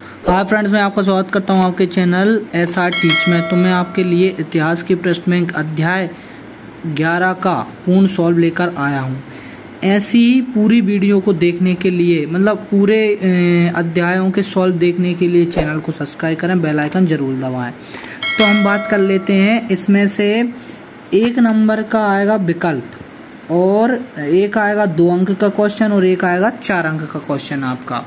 Hi friends, मैं आपका स्वागत करता हूं आपके चैनल SR टीच में। तो मैं आपके लिए इतिहास के प्रश्न बैंक अध्याय 11 का पूर्ण सॉल्व लेकर आया हूं। ऐसी ही पूरी वीडियो को देखने के लिए, मतलब पूरे अध्यायों के सॉल्व देखने के लिए चैनल को सब्सक्राइब करें, बेल आइकन जरूर दबाएं। तो हम बात कर लेते हैं। इसमें से 1 नंबर का आएगा विकल्प, और एक आएगा 2 अंक का क्वेश्चन, और एक आएगा 4 अंक का क्वेश्चन आपका।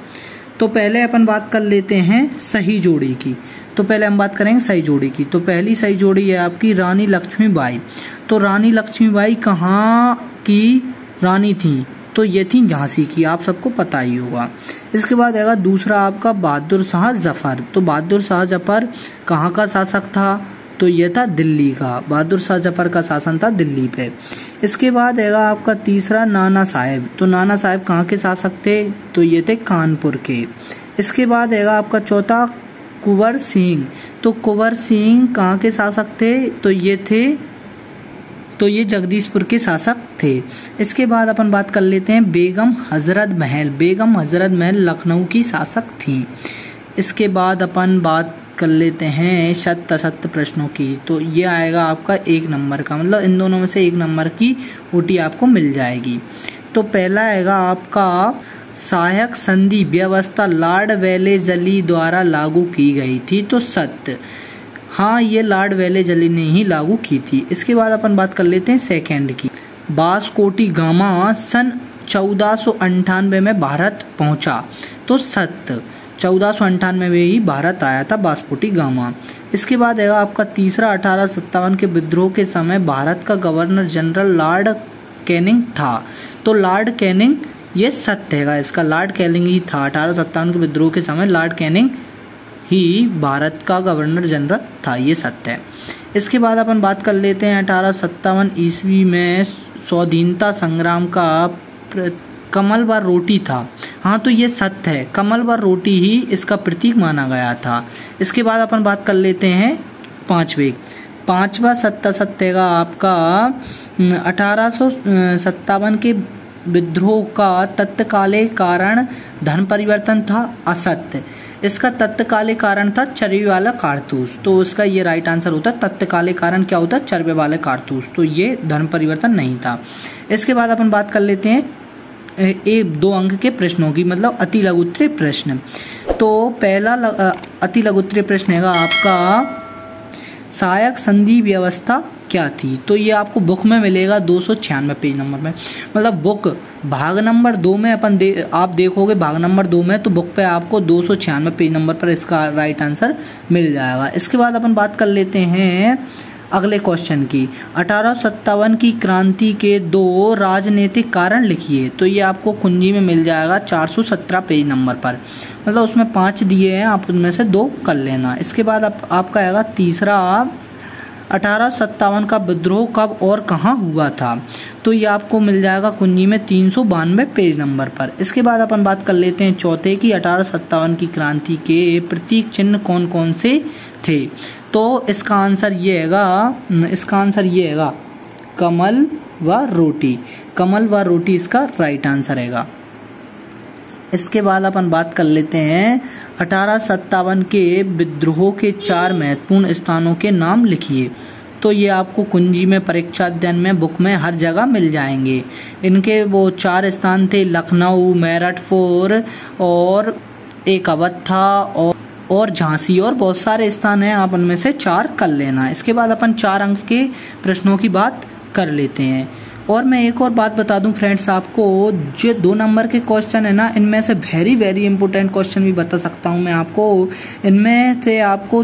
तो पहले अपन बात कर लेते हैं सही जोड़ी की। तो पहले हम बात करेंगे सही जोड़ी की। तो पहली सही जोड़ी है आपकी रानी लक्ष्मीबाई। तो रानी लक्ष्मीबाई कहाँ की रानी थी? तो ये थी झांसी की, आप सबको पता ही होगा। इसके बाद आएगा दूसरा आपका बहादुर शाह जफर। तो बहादुर शाह जफर कहाँ का शासक था? तो ये था दिल्ली का। बहादुर शाह जफर का शासन था दिल्ली पे। इसके बाद आएगा आपका तीसरा नाना साहेब। तो नाना साहेब कहाँ के शासक थे? तो ये थे कानपुर के। इसके बाद आएगा आपका चौथा कुंवर सिंह। तो कुंवर सिंह कहाँ के शासक थे? तो ये जगदीशपुर के शासक थे। इसके बाद अपन बात कर लेते हैं बेगम हजरत महल। बेगम हजरत महल लखनऊ की शासक थी। इसके बाद अपन बात कर लेते हैं शत असत्य प्रश्नों की। तो ये आएगा आपका 1 नंबर का, मतलब इन दोनों में से 1 नंबर की ओटी आपको मिल जाएगी। तो पहला आएगा आपका सहायक संधि व्यवस्था लॉर्ड वेलेजली द्वारा लागू की गई थी। तो सत्य, हाँ, ये लॉर्ड वेलेजली ने ही लागू की थी। इसके बाद अपन बात कर लेते हैं सेकंड की। वास्कोटी गामा सन 1498 में भारत पहुंचा। तो सत्य, 1498 में ही भारत आया था वास्कोटी गामा। इसके बाद है आपका तीसरा 1857 के विद्रोह के समय भारत का गवर्नर जनरल लॉर्ड कैनिंग था। तो लॉर्ड कैनिंग, ये सत्य है इसका, लॉर्ड कैनिंग ही था। 1857 के विद्रोह के समय लॉर्ड कैनिंग ही भारत का गवर्नर जनरल था, ये सत्य है। इसके बाद अपन बात कर लेते हैं 1857 ईस्वी में स्वाधीनता संग्राम का कमल व रोटी था। हाँ, तो ये सत्य है, कमल व रोटी ही इसका प्रतीक माना गया था। इसके बाद अपन बात कर लेते हैं पांचवा सत्य का आपका 1857 के विद्रोह का तत्कालीन कारण धन परिवर्तन था। असत्य, इसका तत्कालीन कारण था चर्बी वाला कारतूस। तो इसका ये राइट आंसर होता है। तत्कालीन कारण क्या होता है? चर्बी वाले कारतूस। तो ये धन परिवर्तन नहीं था। इसके बाद अपन बात कर लेते हैं 1-2 अंक के प्रश्नों की, मतलब अति लघुत्तरीय प्रश्न। तो पहला अति लघुत्तरीय प्रश्न है आपका सहायक संधि व्यवस्था क्या थी? तो ये आपको बुक में मिलेगा 296 पेज नंबर में, मतलब बुक भाग नंबर 2 में आप देखोगे भाग नंबर 2 में, तो बुक पे आपको 296 पेज नंबर पर इसका राइट आंसर मिल जाएगा। इसके बाद अपन बात कर लेते हैं अगले क्वेश्चन की। 1857 की क्रांति के 2 राजनीतिक कारण लिखिए। तो ये आपको कुंजी में मिल जाएगा 417 पेज नंबर पर, मतलब उसमें 5 दिए हैं, आप उनमें से 2 कर लेना। इसके बाद आपका आएगा तीसरा 1857 का विद्रोह कब और कहाँ हुआ था? तो ये आपको मिल जाएगा कुंजी में 392 पेज नंबर पर। इसके बाद अपन बात कर लेते हैं चौथे की 1857 की क्रांति के प्रतीक चिन्ह कौन कौन से थे? तो इसका आंसर ये हैगा कमल व रोटी। कमल व रोटी इसका राइट आंसर हैगा। इसके बाद अपन बात कर लेते हैं 1857 के विद्रोह के 4 महत्वपूर्ण स्थानों के नाम लिखिए। तो ये आपको कुंजी में, परीक्षा अध्ययन में, बुक में हर जगह मिल जाएंगे। इनके वो 4 स्थान थे, लखनऊ, मेरठ फोर्ट और एक अवध था और झांसी, और बहुत सारे स्थान हैं, आप उनमें से 4 कर लेना। इसके बाद अपन 4 अंक के प्रश्नों की बात कर लेते हैं। और मैं एक और बात बता दूं फ्रेंड्स आपको, जो 2 नंबर के क्वेश्चन है ना, इनमें से वेरी इंपोर्टेंट क्वेश्चन भी बता सकता हूं मैं आपको। इनमें से आपको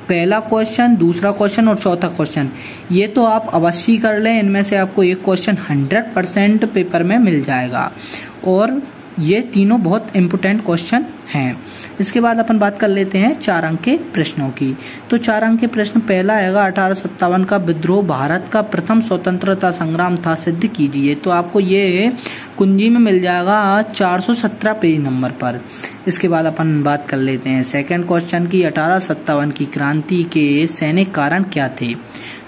पहला क्वेश्चन, दूसरा क्वेश्चन और चौथा क्वेश्चन, ये तो आप अवश्य कर लें। इनमें से आपको एक क्वेश्चन 100% पेपर में मिल जाएगा, और ये तीनों बहुत इंपोर्टेंट क्वेश्चन हैं। इसके बाद अपन बात कर लेते हैं 4 अंक के प्रश्नों की। तो 4 अंक के प्रश्न पहला आएगा 1857 का विद्रोह भारत का प्रथम स्वतंत्रता संग्राम था, सिद्ध कीजिए। तो आपको ये कुंजी में मिल जाएगा 417 पेज नंबर पर। इसके बाद अपन बात कर लेते हैं सेकंड क्वेश्चन की। 1857 की क्रांति के सैनिक कारण क्या थे?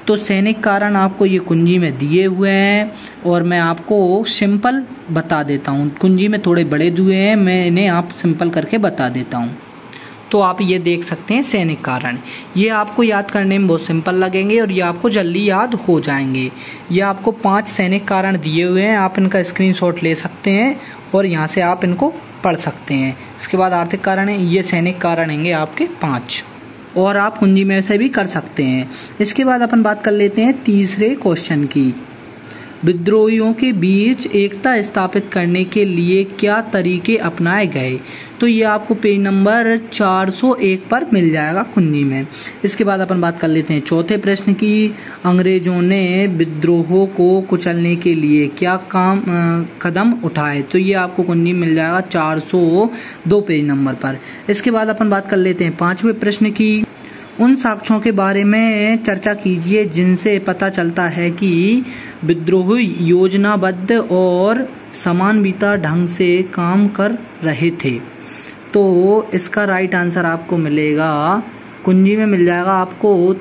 तो सैनिक कारण आपको ये कुंजी में दिए हुए हैं, और मैं आपको सिंपल बता देता हूँ। कुंजी में थोड़े बड़े दिए हैं, मैं इन्हें आप सिंपल करके बता देता हूँ। तो आप ये देख सकते हैं सैनिक कारण। ये आपको याद करने में बहुत सिंपल लगेंगे और ये आपको जल्दी याद हो जाएंगे। ये आपको 5 सैनिक कारण दिए हुए हैं, आप इनका स्क्रीनशॉट ले सकते हैं और यहाँ से आप इनको पढ़ सकते हैं। इसके बाद आर्थिक कारण है, ये सैनिक कारण होंगे आपके 5 और आप कुंजी में से भी कर सकते हैं। इसके बाद अपन बात कर लेते हैं तीसरे क्वेश्चन की। विद्रोहियों के बीच एकता स्थापित करने के लिए क्या तरीके अपनाए गए? तो ये आपको पेज नंबर 401 पर मिल जाएगा कुंजी में। इसके बाद अपन बात कर लेते हैं चौथे प्रश्न की। अंग्रेजों ने विद्रोह को कुचलने के लिए क्या कदम उठाए? तो ये आपको कुंजी मिल जाएगा 402 पेज नंबर पर। इसके बाद अपन बात कर लेते हैं पांचवें प्रश्न की। उन साक्ष्यों के बारे में चर्चा कीजिए जिनसे पता चलता है कि विद्रोह योजनाबद्ध और समन्वित ढंग से काम कर रहे थे। तो इसका राइट आंसर आपको मिलेगा, कुंजी में मिल जाएगा आपको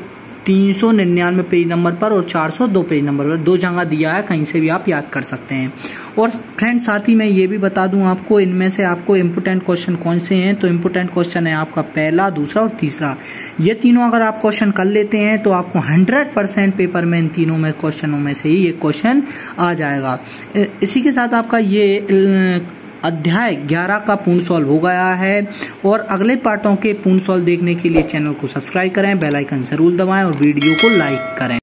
399 पेज नंबर पर और 402 पेज नंबर पर। 2 जगह दिया है, कहीं से भी आप याद कर सकते हैं। और फ्रेंड साथ ही मैं ये भी बता दूं आपको, इनमें से आपको इम्पोर्टेंट क्वेश्चन कौन से हैं। तो इम्पोर्टेंट क्वेश्चन है आपका पहला, दूसरा और तीसरा। ये तीनों अगर आप क्वेश्चन कर लेते हैं तो आपको 100% पेपर में इन तीनों में क्वेश्चनों में से ही एक क्वेश्चन आ जाएगा। इसी के साथ आपका ये अध्याय 11 का पूर्ण सॉल्व हो गया है। और अगले पार्टों के पूर्ण सॉल्व देखने के लिए चैनल को सब्सक्राइब करें, बेल आइकन जरूर दबाएं और वीडियो को लाइक करें।